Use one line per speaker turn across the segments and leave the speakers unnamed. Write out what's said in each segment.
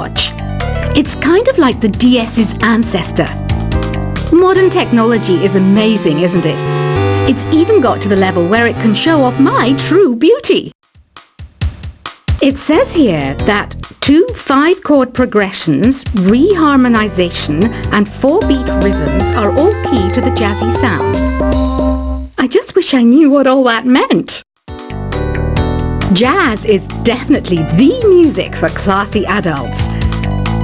Watch. It's kind of like the DS's ancestor. Modern technology is amazing, isn't it? It's even got to the level where it can show off my true beauty. It says here that 2 5-chord progressions, reharmonization and 4-beat rhythms are all key to the jazzy sound. I just wish I knew what all that meant. Jazz is definitely the music for classy adults.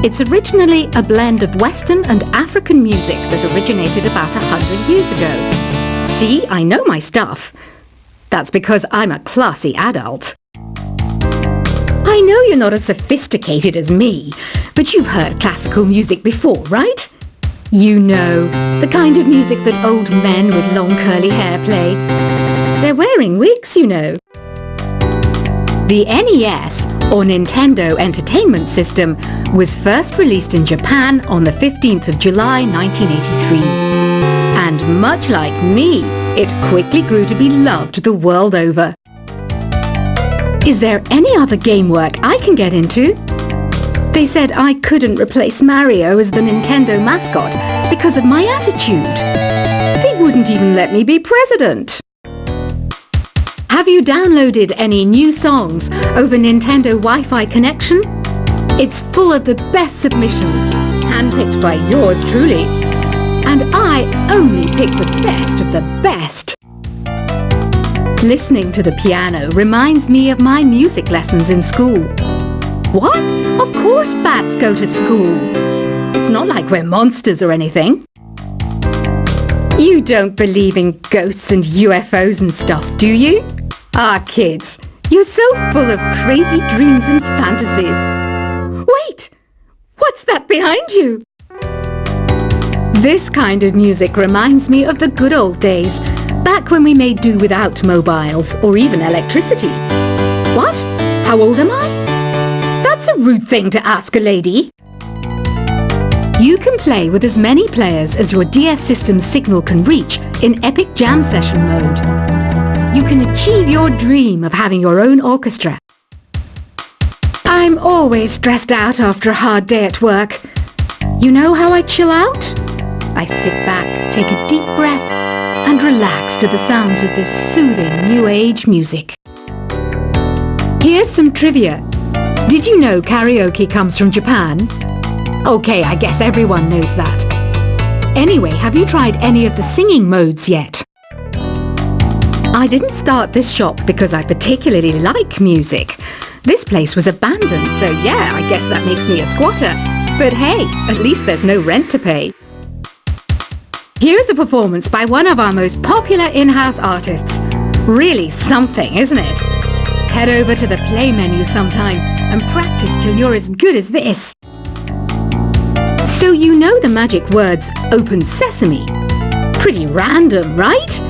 It's originally a blend of Western and African music that originated about 100 years ago. See, I know my stuff. That's because I'm a classy adult. I know you're not as sophisticated as me, but you've heard classical music before, right? You know, the kind of music that old men with long curly hair play. They're wearing wigs, you know. The NES, or Nintendo Entertainment System, was first released in Japan on the 15th of July 1983. And much like me, it quickly grew to be loved the world over. Is there any other game work I can get into? They said I couldn't replace Mario as the Nintendo mascot because of my attitude. They wouldn't even let me be president. Have you downloaded any new songs over Nintendo Wi-Fi connection? It's full of the best submissions, handpicked by yours truly. And I only pick the best of the best. Listening to the piano reminds me of my music lessons in school. What? Of course bats go to school. It's not like we're monsters or anything. You don't believe in ghosts and UFOs and stuff, do you? Ah, kids, you're so full of crazy dreams and fantasies. Wait! What's that behind you? This kind of music reminds me of the good old days, back when we made do without mobiles or even electricity. What? How old am I? That's a rude thing to ask a lady. You can play with as many players as your DS system's signal can reach in Epic Jam Session mode. You can achieve your dream of having your own orchestra. I'm always stressed out after a hard day at work. You know how I chill out? I sit back, take a deep breath, and relax to the sounds of this soothing new age music. Here's some trivia. Did you know karaoke comes from Japan? Okay, I guess everyone knows that. Anyway, have you tried any of the singing modes yet? I didn't start this shop because I particularly like music. This place was abandoned, so yeah, I guess that makes me a squatter. But hey, at least there's no rent to pay. Here's a performance by one of our most popular in-house artists. Really something, isn't it? Head over to the play menu sometime and practice till you're as good as this. So you know the magic words "Open Sesame"? Pretty random, right?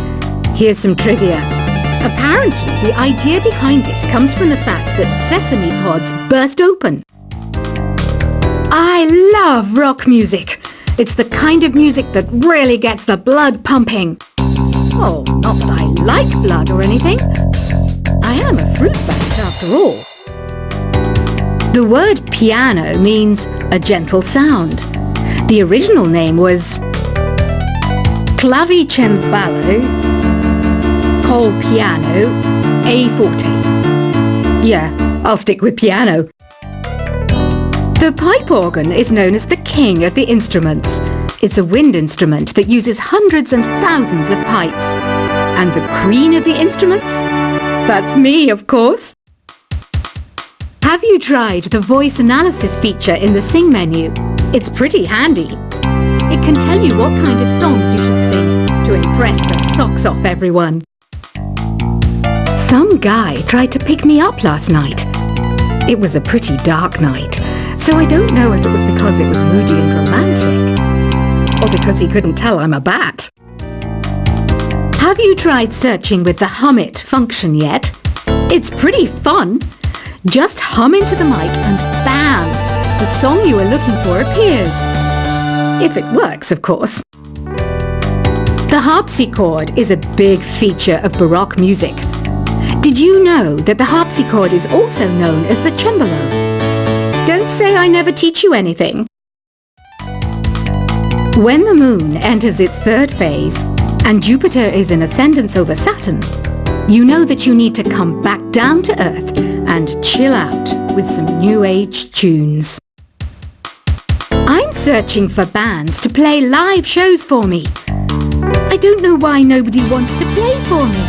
Here's some trivia. Apparently, the idea behind it comes from the fact that sesame pods burst open. I love rock music. It's the kind of music that really gets the blood pumping. Oh, not that I like blood or anything. I am a fruit bat after all. The word piano means a gentle sound. The original name was clavicembalo col piano a forte. Yeah, I'll stick with piano. The pipe organ is known as the king of the instruments. It's a wind instrument that uses hundreds and thousands of pipes. And the queen of the instruments? That's me, of course. Have you tried the voice analysis feature in the Sing menu? It's pretty handy. It can tell you what kind of songs you should sing to impress the socks off everyone. Some guy tried to pick me up last night. It was a pretty dark night, so I don't know if it was because it was moody and romantic, or because he couldn't tell I'm a bat. Have you tried searching with the Hum It function yet? It's pretty fun. Just hum into the mic and bam! The song you were looking for appears. If it works, of course. The harpsichord is a big feature of Baroque music. Did you know that the harpsichord is also known as the cembalo? Don't say I never teach you anything. When the moon enters its third phase and Jupiter is in ascendance over Saturn, you know that you need to come back down to Earth and chill out with some new age tunes. I'm searching for bands to play live shows for me. I don't know why nobody wants to play for me.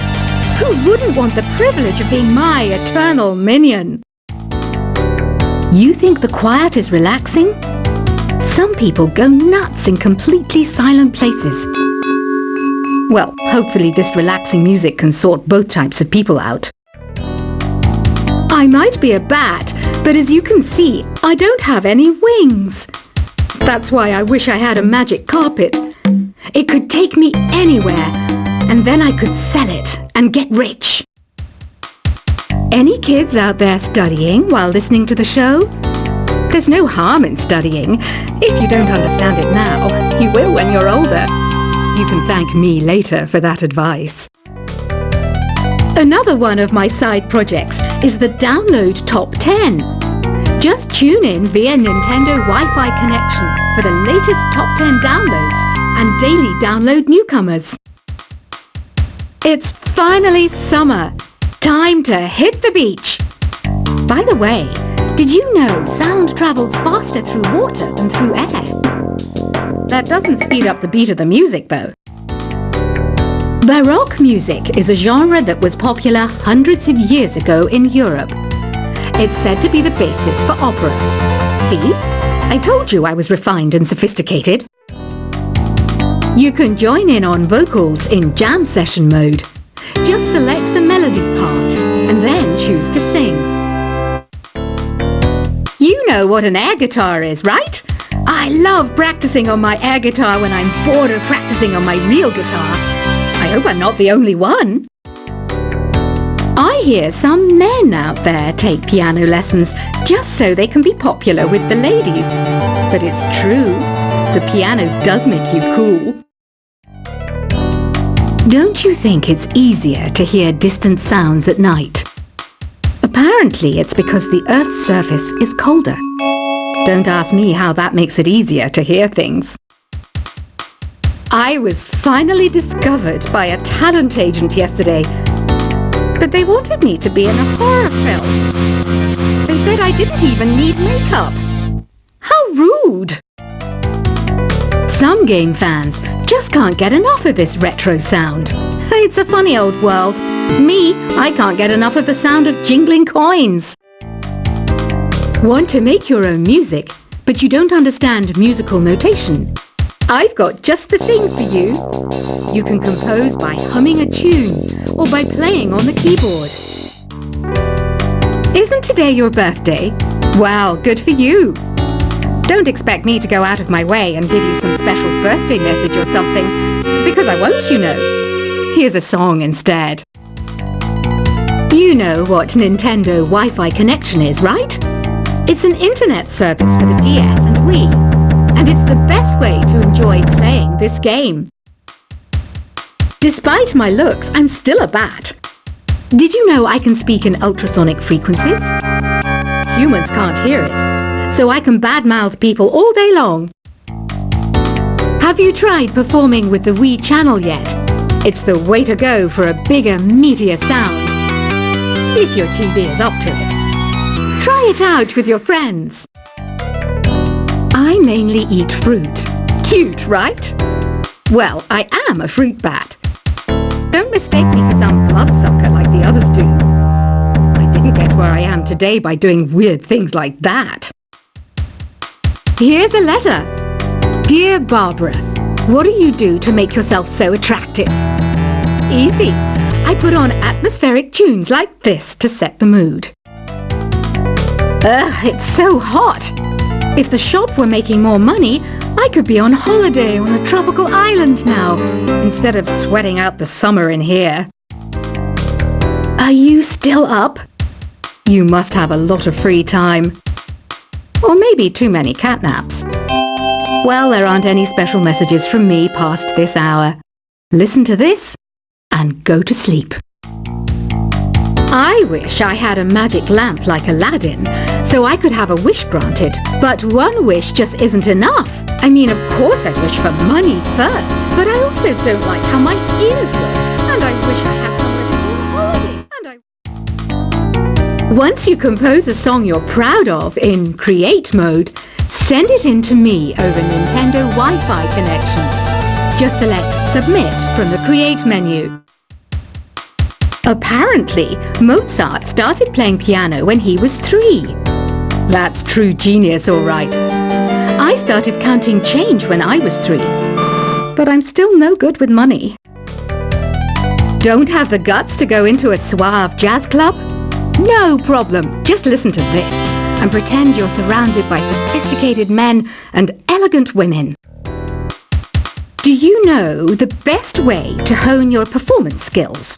Who wouldn't want the privilege of being my eternal minion? You think the quiet is relaxing? Some people go nuts in completely silent places. Well, hopefully this relaxing music can sort both types of people out. I might be a bat, but as you can see, I don't have any wings. That's why I wish I had a magic carpet. It could take me anywhere, and then I could sell it and get rich. Any kids out there studying while listening to the show? There's no harm in studying. If you don't understand it now, you will when you're older. You can thank me later for that advice. Another one of my side projects is the Download Top 10. Just tune in via Nintendo Wi-Fi connection for the latest Top 10 downloads and daily download newcomers. It's finally summer. Time to hit the beach. By the way, did you know sound travels faster through water than through air? That doesn't speed up the beat of the music, though. Baroque music is a genre that was popular hundreds of years ago in Europe. It's said to be the basis for opera. See? I told you I was refined and sophisticated. You can join in on vocals in jam session mode. Just select the melody part and then choose to sing. You know what an air guitar is, right? I love practicing on my air guitar when I'm bored of practicing on my real guitar. I hope I'm not the only one. I hear some men out there take piano lessons just so they can be popular with the ladies. But it's true, the piano does make you cool. Don't you think it's easier to hear distant sounds at night? Apparently it's because the Earth's surface is colder. Don't ask me how that makes it easier to hear things. I was finally discovered by a talent agent yesterday, but they wanted me to be in a horror film. They said I didn't even need makeup. How rude! Some game fans just can't get enough of this retro sound. It's a funny old world. Me, I can't get enough of the sound of jingling coins. Want to make your own music, but you don't understand musical notation? I've got just the thing for you. You can compose by humming a tune or by playing on the keyboard. Isn't today your birthday? Well, good for you. Don't expect me to go out of my way and give you some special birthday message or something, because I won't, you know. Here's a song instead. You know what Nintendo Wi-Fi connection is, right? It's an internet service for the DS and Wii, and it's the best way to enjoy playing this game. Despite my looks, I'm still a bat. Did you know I can speak in ultrasonic frequencies? Humans can't hear it, so I can badmouth people all day long. Have you tried performing with the Wii channel yet? It's the way to go for a bigger, meatier sound. If your TV is up to it. Try it out with your friends. I mainly eat fruit. Cute, right? Well, I am a fruit bat. Don't mistake me for some bloodsucker like the others do. I didn't get where I am today by doing weird things like that. Here's a letter. Dear Barbara, what do you do to make yourself so attractive? Easy. I put on atmospheric tunes like this to set the mood. Ugh, it's so hot. If the shop were making more money, I could be on holiday on a tropical island now, instead of sweating out the summer in here. Are you still up? You must have a lot of free time. Or maybe too many catnaps. Well, there aren't any special messages from me past this hour. Listen to this and go to sleep. I wish I had a magic lamp like Aladdin, so I could have a wish granted. But one wish just isn't enough. I mean, of course I'd wish for money first, but I also don't like how my ears look, and I wish I had somewhere to go on holiday. Once you compose a song you're proud of in Create mode, send it in to me over Nintendo Wi-Fi connection. Just select Submit from the Create menu. Apparently, Mozart started playing piano when he was 3. That's true genius, all right. I started counting change when I was 3. But I'm still no good with money. Don't have the guts to go into a suave jazz club? No problem. Just listen to this and pretend you're surrounded by sophisticated men and elegant women. Do you know the best way to hone your performance skills?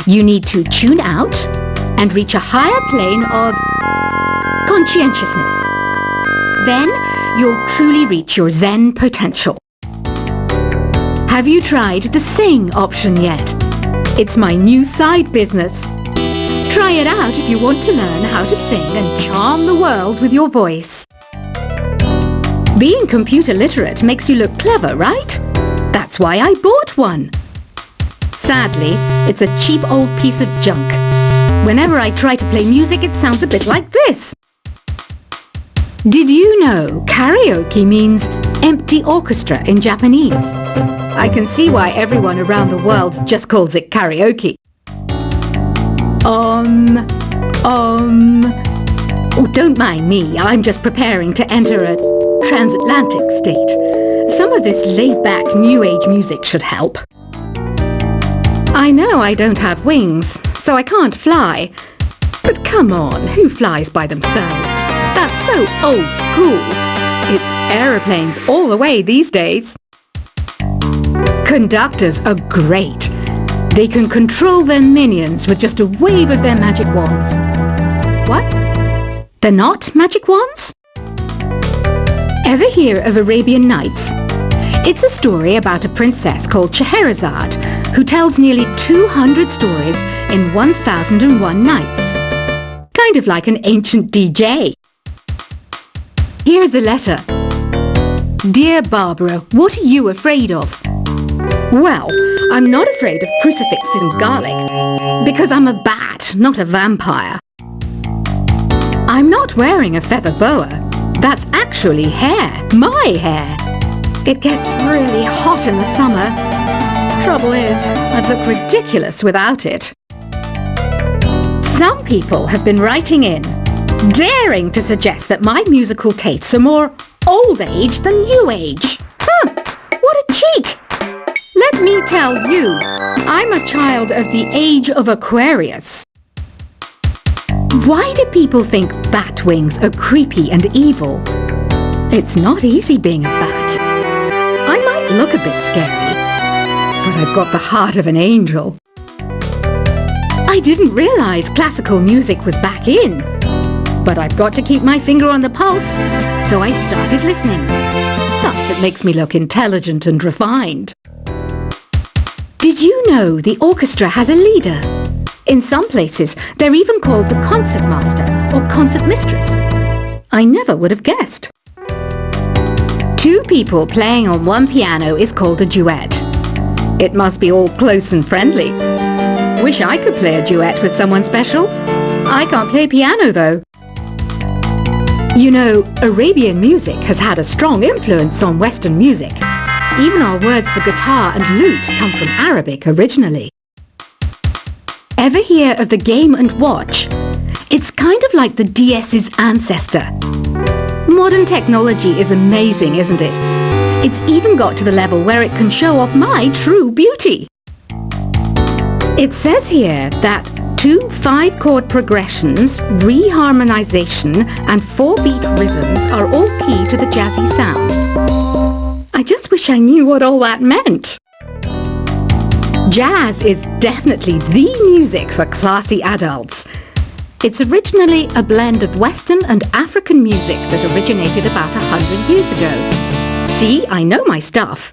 You need to tune out and reach a higher plane of conscientiousness. Then you'll truly reach your Zen potential. Have you tried the Sing option yet? It's my new side business. Try it out if you want to learn how to sing and charm the world with your voice. Being computer literate makes you look clever, right? That's why I bought one. Sadly, it's a cheap old piece of junk. Whenever I try to play music, it sounds a bit like this. Did you know karaoke means empty orchestra in Japanese? I can see why everyone around the world just calls it karaoke. Oh, don't mind me. I'm just preparing to enter a transatlantic state. Some of this laid-back New Age music should help. I know I don't have wings, so I can't fly. But come on, who flies by themselves? That's so old school. It's aeroplanes all the way these days. Conductors are great. They can control their minions with just a wave of their magic wands. What? They're not magic wands? Ever hear of Arabian Nights? It's a story about a princess called Scheherazade who tells nearly 200 stories in 1001 nights. Kind of like an ancient DJ. Here's a letter. Dear Barbara, what are you afraid of? Well, I'm not afraid of crucifixes and garlic, because I'm a bat, not a vampire. I'm not wearing a feather boa. That's actually hair, my hair. It gets really hot in the summer. Trouble is, I'd look ridiculous without it. Some people have been writing in, daring to suggest that my musical tastes are more old age than new age. What a cheek! Let me tell you, I'm a child of the age of Aquarius. Why do people think bat wings are creepy and evil? It's not easy being a bat. I might look a bit scary, but I've got the heart of an angel. I didn't realize classical music was back in, but I've got to keep my finger on the pulse, so I started listening. Thus, it makes me look intelligent and refined. Did you know the orchestra has a leader? In some places, they're even called the concertmaster or concertmistress. I never would have guessed. 2 people playing on one piano is called a duet. It must be all close and friendly. Wish I could play a duet with someone special. I can't play piano though. You know, Arabian music has had a strong influence on Western music. Even our words for guitar and lute come from Arabic originally. Ever hear of the Game & Watch? It's kind of like the DS's ancestor. Modern technology is amazing, isn't it? It's even got to the level where it can show off my true beauty. It says here that 2 5-chord progressions, reharmonization, and 4-beat rhythms are all key to the jazzy sound. I just wish I knew what all that meant. Jazz is definitely the music for classy adults. It's originally a blend of Western and African music that originated about 100 years ago. See, I know my stuff.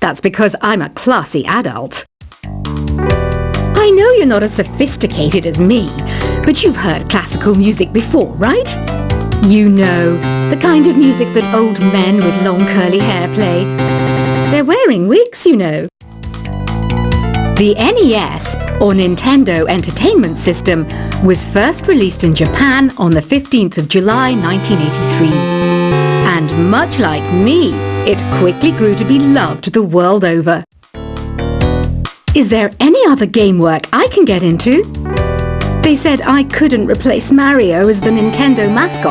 That's because I'm a classy adult. I I know you're not as sophisticated as me, but you've heard classical music before, right? You know, the kind of music that old men with long curly hair play. They're wearing wigs, you know. The NES, or Nintendo Entertainment System, was first released in Japan on the 15th of July 1983. And much like me, it quickly grew to be loved the world over. Is there any other game work I can get into? They said I couldn't replace Mario as the Nintendo mascot.